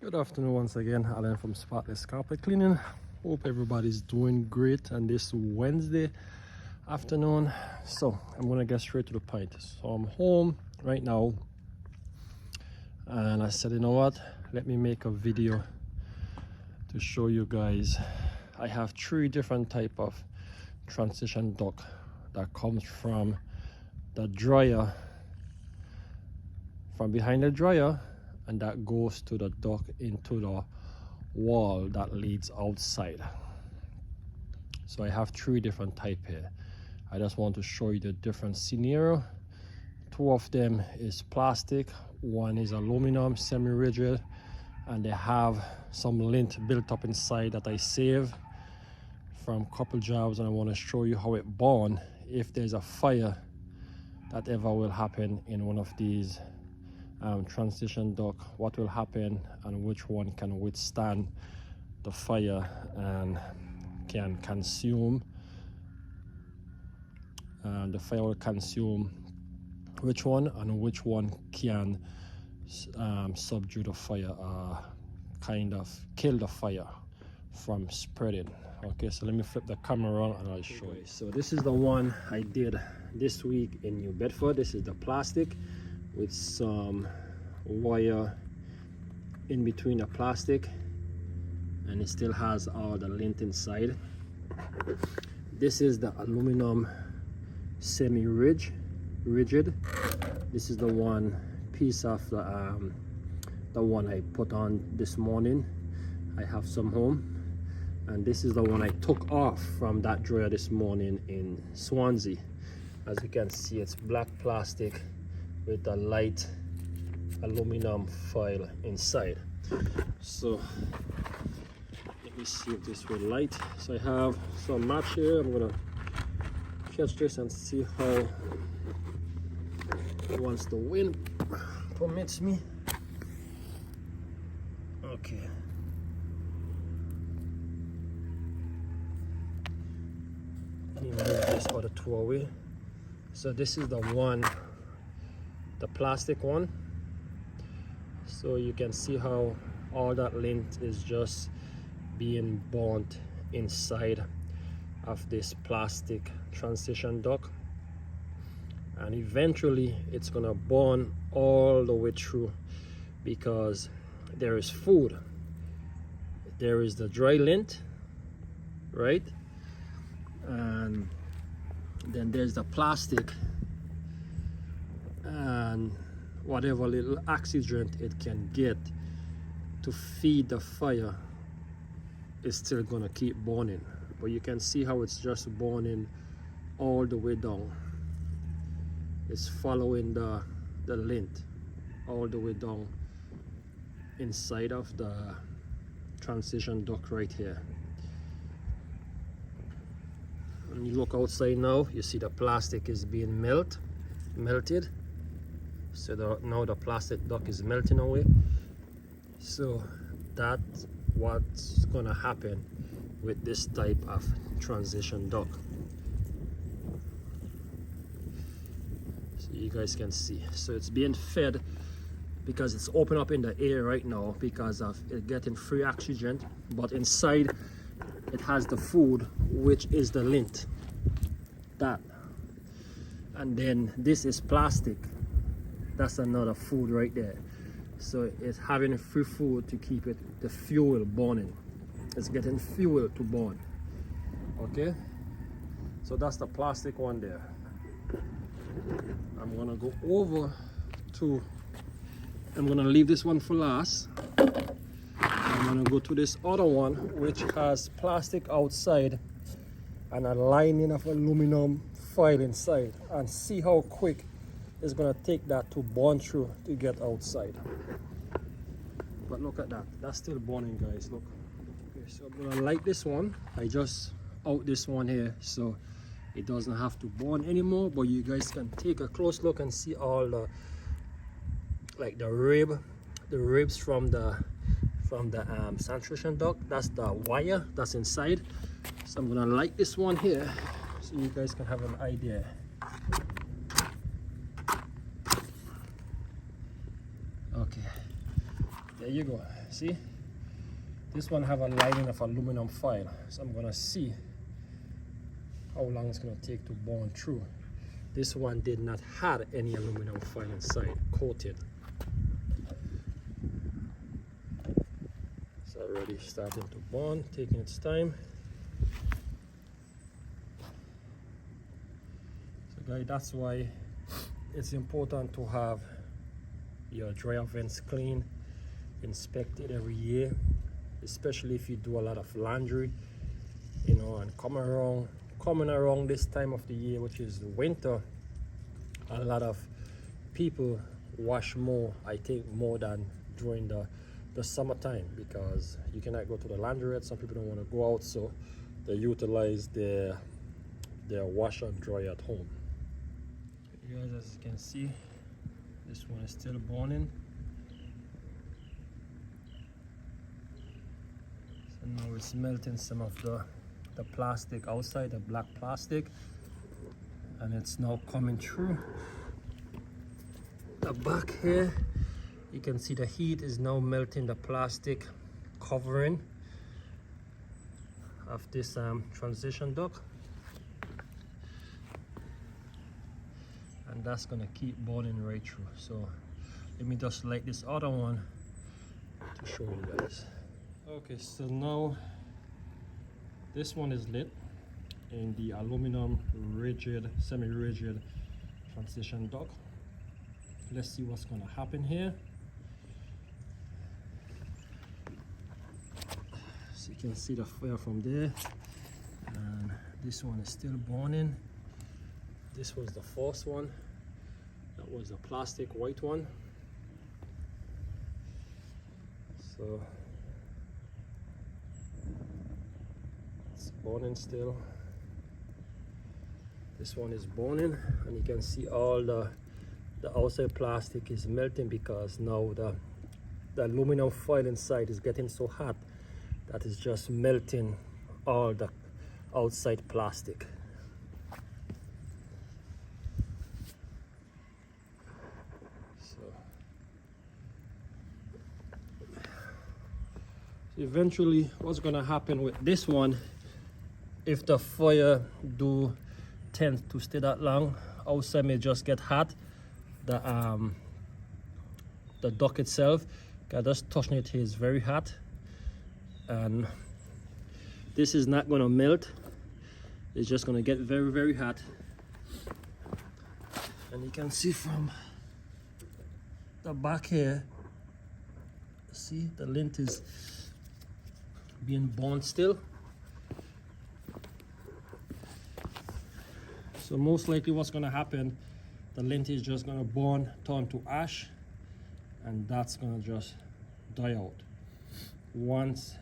Good afternoon once again, Alan from Spotless Carpet Cleaning. Hope everybody's doing great on this Wednesday afternoon. So I'm gonna get straight to the point. So I'm home right now and I said, you know what, let me make a video to show you guys. I have three different type of transition duct that comes from the dryer, from behind the dryer, and that goes to the duct into the wall that leads outside. So I have three different type here. I just want to show you the different scenario. Two of them is plastic, one is aluminum semi-rigid, and they have some lint built up inside that I saved from a couple jobs, and I want to show you how it burn if there's a fire that ever will happen in one of these transition duct, what will happen and which one can withstand the fire and can consume, and the fire will consume which one, and which one can subdue the fire, kind of kill the fire from spreading. Okay, so let me flip the camera around and I'll show you. So this is the one I did this week in New Bedford. This is the plastic with some wire in between the plastic, and it still has all the lint inside. This is the aluminum semi-rigid. This is the one piece of the one I put on this morning. I have some home, and this is the one I took off from that dryer this morning in Swansea. As you can see, it's black plastic with a light aluminum foil inside. So let me see if this will light. So I have some match here. I'm gonna catch this and see how, once the wind permits me. Okay. Let me move this other two away. So this is the one, the plastic one. So you can see how all that lint is just being burnt inside of this plastic transition duct, and eventually it's gonna burn all the way through, because there is food, there is the dry lint, right, and then there's the plastic, and whatever little oxygen it can get to feed the fire is still gonna keep burning. But you can see how it's just burning all the way down. It's following the lint all the way down inside of the transition duct right here. When you look outside now, you see the plastic is being melted. So now the plastic duct is melting away. So that's what's gonna happen with this type of transition duct. So you guys can see. So it's being fed because it's open up in the air right now because of it getting free oxygen, but inside it has the food, which is the lint. That. And then this is plastic. That's another food right there. So it's having free food to keep it, the fuel burning. It's getting fuel to burn. Okay? So that's the plastic one there. I'm gonna go over to, I'm gonna leave this one for last. I'm gonna go to this other one, which has plastic outside and a lining of aluminum foil inside, and see how quick it's gonna take that to burn through to get outside. But look at that, that's still burning, guys. Look. Okay, so I'm gonna light this one. I just out this one here so it doesn't have to burn anymore, but you guys can take a close look and see all the, like the ribs from the transition duct. That's the wire that's inside. So I'm gonna light this one here so you guys can have an idea. Okay, there there you go. See, this one have a lining of aluminum foil, so I'm gonna see how long it's gonna take to burn through. This one did not have any aluminum foil inside, coated. It's already starting to burn, taking its time. So guys, that's why it's important to have your dryer vents clean, inspected every year, especially if you do a lot of laundry, you know, and coming around this time of the year, which is the winter, a lot of people wash more, I think, more than during the summertime, because you cannot go to the laundrette. Some people don't want to go out, so they utilize their washer and dryer at home. You guys, as you can see, this one is still burning. So now it's melting some of the plastic outside, the black plastic, and it's now coming through the back here. You can see the heat is now melting the plastic covering of this transition duct, and that's gonna keep burning right through. So let me just light this other one to show you guys. Okay, so now this one is lit in the aluminum rigid, semi-rigid transition duct. Let's see what's gonna happen here. So you can see the fire from there, and this one is still burning. This was the first one. That was the plastic white one. So it's burning still. This one is burning, and you can see all the outside plastic is melting, because now the aluminum foil inside is getting so hot that is just melting all the outside plastic. So eventually, what's gonna happen with this one, if the fire do tend to stay that long, outside may just get hot. The duct itself, just touching it here is very hot, and this is not going to melt. It's just going to get very, very hot. And you can see from the back here, see the lint is being burned still. So most likely what's going to happen, the lint is just going to burn, turn to ash, and that's going to just die out. Once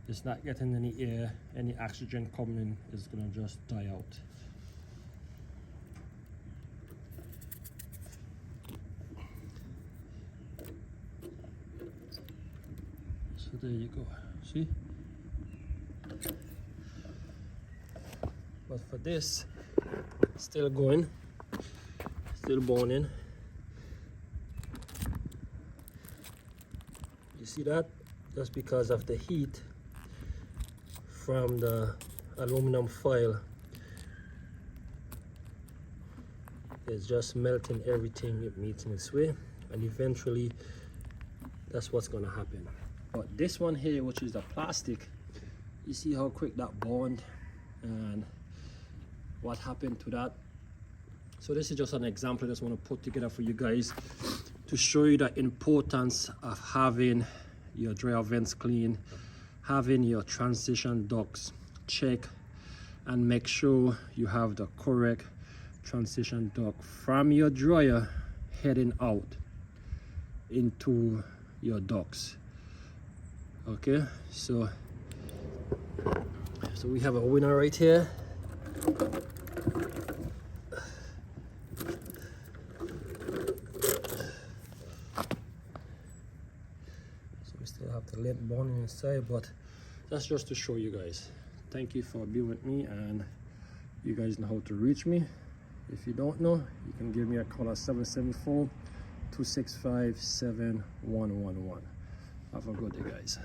it's not getting any air, any oxygen coming in, it's going to just die out. So there you go, see? But for this, still going, still burning. You see that? That's because of the heat from the aluminum foil. It's just melting everything it meets in its way, and eventually that's what's going to happen. But this one here, which is the plastic, you see how quick that burned and what happened to that. So this is just an example I just want to put together for you guys to show you the importance of having your dryer vents clean, having your transition ducts check, and make sure you have the correct transition duct from your dryer heading out into your ducts. Okay, so we have a winner right here. We still have the lint burning inside, but that's just to show you guys. Thank you for being with me, and you guys know how to reach me. If you don't know, you can give me a call at 774-265-7111. Have a good day, guys.